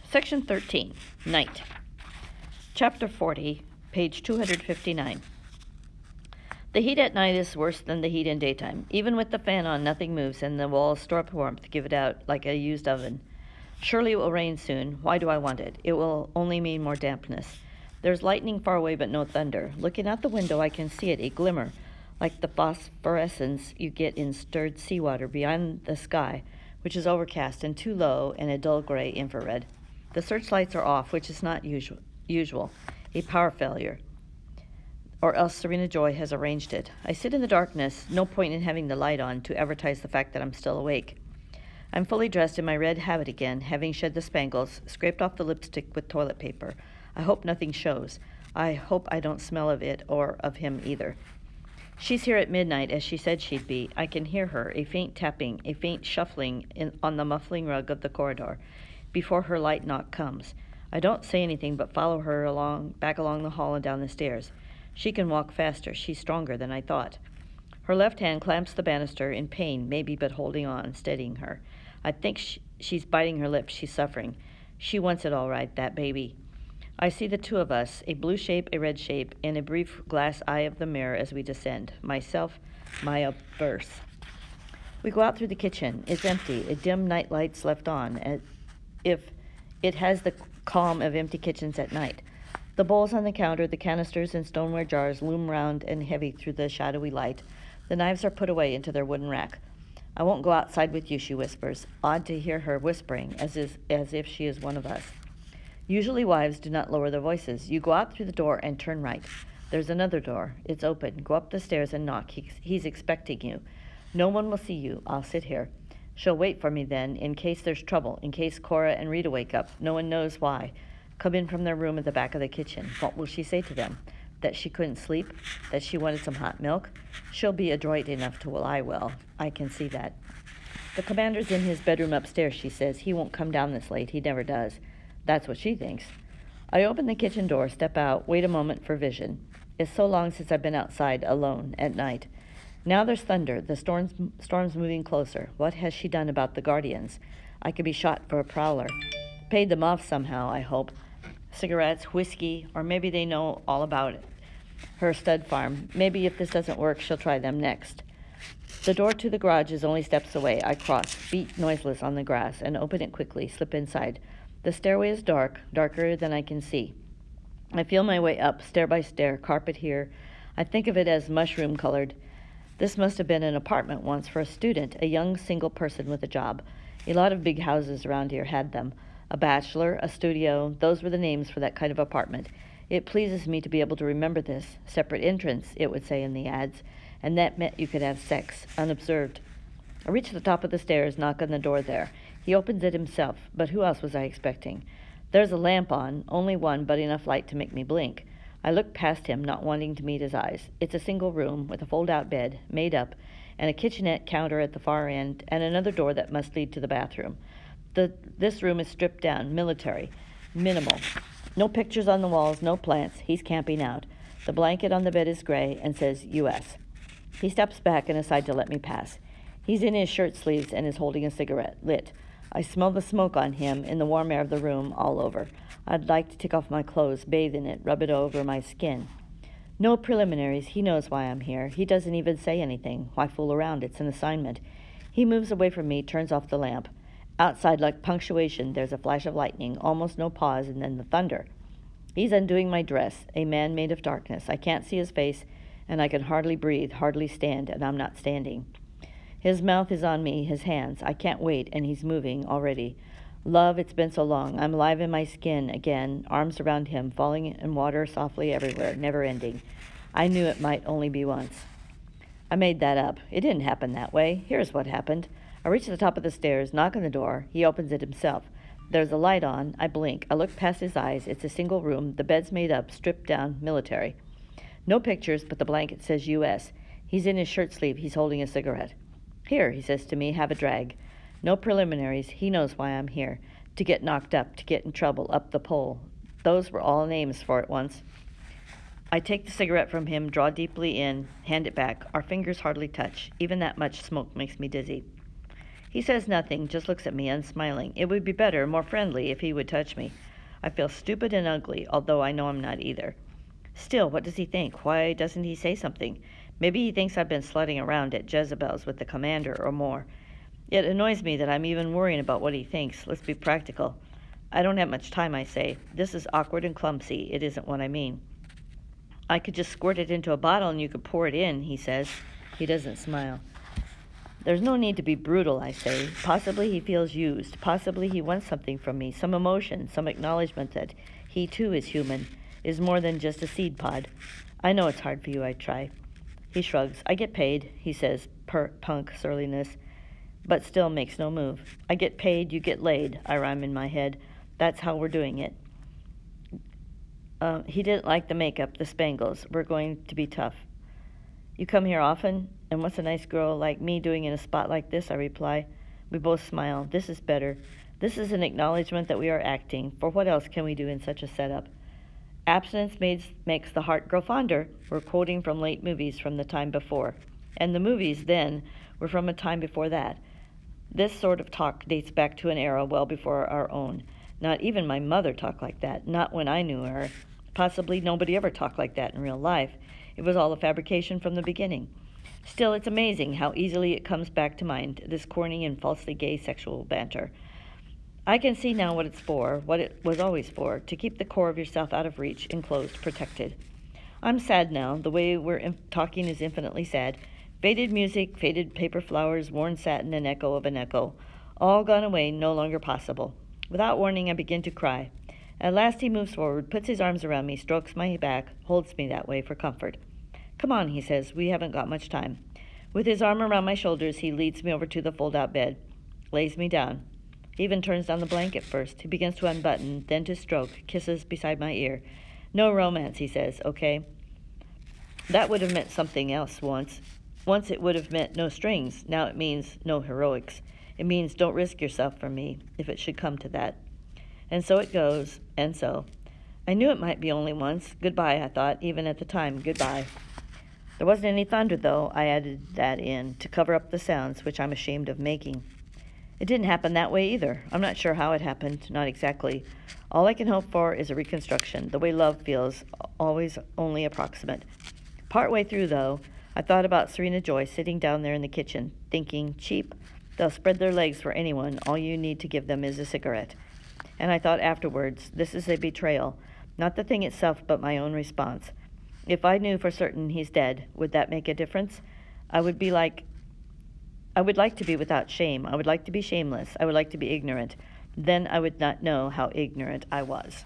Section 13, Night. Chapter 40, page 259. The heat at night is worse than the heat in daytime. Even with the fan on, nothing moves, and the walls store up warmth, give it out like a used oven. Surely it will rain soon. Why do I want it? It will only mean more dampness. There's lightning far away, but no thunder. Looking out the window, I can see it, a glimmer, like the phosphorescence you get in stirred seawater beyond the sky, which is overcast and too low, and a dull gray infrared. The searchlights are off, which is not usual, a power failure, or else Serena Joy has arranged it. I sit in the darkness, no point in having the light on to advertise the fact that I'm still awake. I'm fully dressed in my red habit again, having shed the spangles, scraped off the lipstick with toilet paper. I hope nothing shows. I hope I don't smell of it or of him either. She's here at midnight, as she said she'd be. I can hear her, a faint tapping, a faint shuffling on the muffling rug of the corridor, before her light knock comes. I don't say anything, but follow her back along the hall and down the stairs. She can walk faster. She's stronger than I thought. Her left hand clamps the banister, in pain, maybe, but holding on, steadying her. I think she's biting her lips. She's suffering. She wants it all right, that baby. I see the two of us, a blue shape, a red shape, in a brief glass eye of the mirror as we descend. Myself, my averse. We go out through the kitchen. It's empty. A dim night light's left on, as if it has the calm of empty kitchens at night. The bowls on the counter, the canisters and stoneware jars loom round and heavy through the shadowy light. The knives are put away into their wooden rack. I won't go outside with you, she whispers. Odd to hear her whispering, as if she is one of us. Usually wives do not lower their voices. You go out through the door and turn right. There's another door. It's open. Go up the stairs and knock. He's expecting you. No one will see you. I'll sit here. She'll wait for me then, in case there's trouble, in case Cora and Rita wake up. No one knows why. Come in from their room at the back of the kitchen. What will she say to them? That she couldn't sleep? That she wanted some hot milk? She'll be adroit enough to lie well. I can see that. The commander's in his bedroom upstairs, she says. He won't come down this late. He never does. That's what she thinks. I open the kitchen door, step out, wait a moment for vision. It's so long since I've been outside alone at night. Now there's thunder. The storm's moving closer. What has she done about the guardians? I could be shot for a prowler. Paid them off somehow, I hope. Cigarettes, whiskey, or maybe they know all about it. Her stud farm. Maybe if this doesn't work, she'll try them next. The door to the garage is only steps away. I cross, feet noiseless on the grass, and open it quickly, slip inside. The stairway is dark, darker than I can see. I feel my way up, stair by stair, carpet here. I think of it as mushroom-colored. This must have been an apartment once for a student, a young single person with a job. A lot of big houses around here had them. A bachelor, a studio, those were the names for that kind of apartment. It pleases me to be able to remember this. Separate entrance, it would say in the ads, and that meant you could have sex, unobserved. I reach the top of the stairs, knock on the door there. He opens it himself, but who else was I expecting? There's a lamp on, only one, but enough light to make me blink. I look past him, not wanting to meet his eyes. It's a single room with a fold-out bed, made up, and a kitchenette counter at the far end, and another door that must lead to the bathroom. This room is stripped down, military, minimal. No pictures on the walls, no plants. He's camping out. The blanket on the bed is gray and says U.S. He steps back and aside to let me pass. He's in his shirt sleeves and is holding a cigarette, lit. I smell the smoke on him in the warm air of the room all over. I'd like to take off my clothes, bathe in it, rub it over my skin. No preliminaries. He knows why I'm here. He doesn't even say anything. Why fool around? It's an assignment. He moves away from me, turns off the lamp. Outside, like punctuation, there's a flash of lightning, almost no pause, and then the thunder. He's undoing my dress, a man made of darkness. I can't see his face, and I can hardly breathe, hardly stand, and I'm not standing. His mouth is on me, his hands. I can't wait, and he's moving already. Love, it's been so long. I'm alive in my skin again, arms around him, falling in water softly everywhere, never ending. I knew it might only be once. I made that up. It didn't happen that way. Here's what happened. I reach the top of the stairs, knock on the door. He opens it himself. There's a light on. I blink. I look past his eyes. It's a single room. The bed's made up, stripped down, military. No pictures, but the blanket says U.S. He's in his shirt sleeve. He's holding a cigarette. Here, he says to me, have a drag. No preliminaries. He knows why I'm here. To get knocked up, to get in trouble, up the pole. Those were all names for it once. I take the cigarette from him, draw deeply in, hand it back. Our fingers hardly touch. Even that much smoke makes me dizzy. He says nothing, just looks at me, unsmiling. It would be better, more friendly, if he would touch me. I feel stupid and ugly, although I know I'm not either. Still, what does he think? Why doesn't he say something? Maybe he thinks I've been slutting around at Jezebel's with the commander or more. It annoys me that I'm even worrying about what he thinks. Let's be practical. I don't have much time, I say. This is awkward and clumsy. It isn't what I mean. I could just squirt it into a bottle and you could pour it in, he says. He doesn't smile. There's no need to be brutal, I say. Possibly he feels used. Possibly he wants something from me, some emotion, some acknowledgement that he too is human, is more than just a seed pod. I know it's hard for you, I try. He shrugs. I get paid, he says, punk surliness, but still makes no move. I get paid, you get laid, I rhyme in my head. That's how we're doing it. He didn't like the makeup, the spangles. We're going to be tough. You come here often? And what's a nice girl like me doing in a spot like this? I reply. We both smile. This is better. This is an acknowledgement that we are acting. For what else can we do in such a setup? Abstinence makes the heart grow fonder. We're quoting from late movies from the time before. And the movies then were from a time before that. This sort of talk dates back to an era well before our own. Not even my mother talked like that. Not when I knew her. Possibly nobody ever talked like that in real life. It was all a fabrication from the beginning. Still, it's amazing how easily it comes back to mind, this corny and falsely gay sexual banter. I can see now what it's for, what it was always for, to keep the core of yourself out of reach, enclosed, protected. I'm sad now. The way we're talking is infinitely sad. Faded music, faded paper flowers, worn satin, an echo of an echo. All gone away, no longer possible. Without warning, I begin to cry. At last he moves forward, puts his arms around me, strokes my back, holds me that way for comfort. Come on, he says, we haven't got much time. With his arm around my shoulders, he leads me over to the fold-out bed, lays me down. He even turns down the blanket first. He begins to unbutton, then to stroke, kisses beside my ear. No romance, he says, okay? That would have meant something else once. Once it would have meant no strings. Now it means no heroics. It means don't risk yourself for me, if it should come to that. And so it goes, and so. I knew it might be only once. Goodbye, I thought, even at the time, goodbye. There wasn't any thunder, though. I added that in, to cover up the sounds, which I'm ashamed of making. It didn't happen that way either. I'm not sure how it happened, not exactly. All I can hope for is a reconstruction, the way love feels, always only approximate. Partway through, though, I thought about Serena Joy sitting down there in the kitchen, thinking, cheap, they'll spread their legs for anyone, all you need to give them is a cigarette. And I thought afterwards, this is a betrayal, not the thing itself, but my own response. If I knew for certain he's dead, would that make a difference? I would like to be without shame. I would like to be shameless. I would like to be ignorant. Then I would not know how ignorant I was.